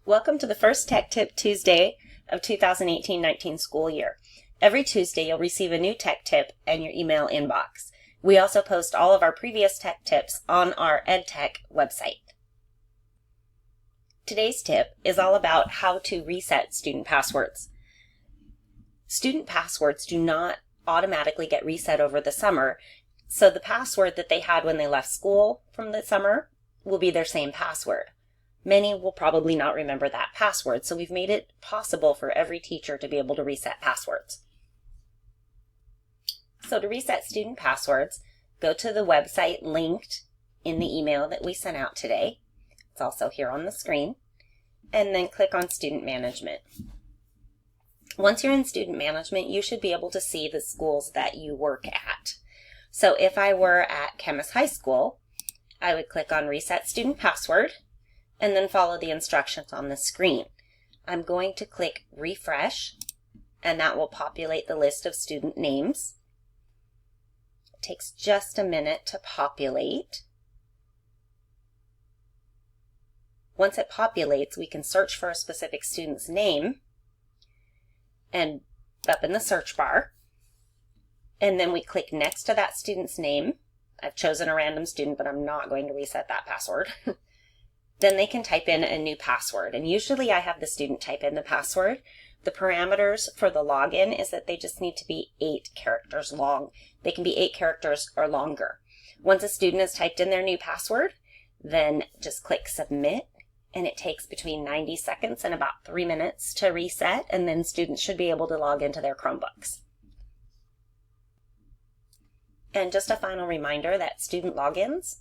Welcome to the first Tech Tip Tuesday of 2018-19 school year. Every Tuesday you'll receive a new tech tip in your email inbox. We also post all of our previous tech tips on our EdTech website. Today's tip is all about how to reset student passwords. Student passwords do not automatically get reset over the summer, so the password that they had when they left school from the summer will be their same password. Many will probably not remember that password, so we've made it possible for every teacher to be able to reset passwords. So to reset student passwords, go to the website linked in the email that we sent out today. It's also here on the screen. And then click on Student Management. Once you're in Student Management, you should be able to see the schools that you work at. So if I were at Camas High School, I would click on Reset Student Password, and then follow the instructions on the screen. I'm going to click Refresh, and that will populate the list of student names. It takes just a minute to populate. Once it populates, we can search for a specific student's name, and up in the search bar, and then we click next to that student's name. I've chosen a random student, but I'm not going to reset that password. Then they can type in a new password, and usually I have the student type in the password. The parameters for the login is that they just need to be 8 characters long. They can be 8 characters or longer. Once a student has typed in their new password, then just click Submit, and it takes between 90 seconds and about 3 minutes to reset, and then students should be able to log into their Chromebooks. And just a final reminder that student logins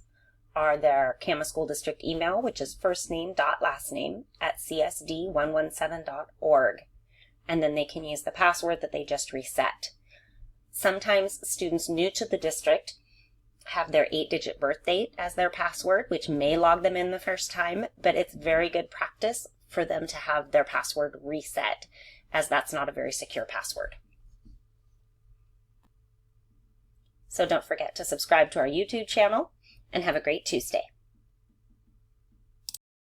are their Camas School District email, which is firstname.lastname@csd117.org. And then they can use the password that they just reset. Sometimes students new to the district have their 8-digit birth date as their password, which may log them in the first time, but it's very good practice for them to have their password reset, as that's not a very secure password. So don't forget to subscribe to our YouTube channel, and have a great Tuesday.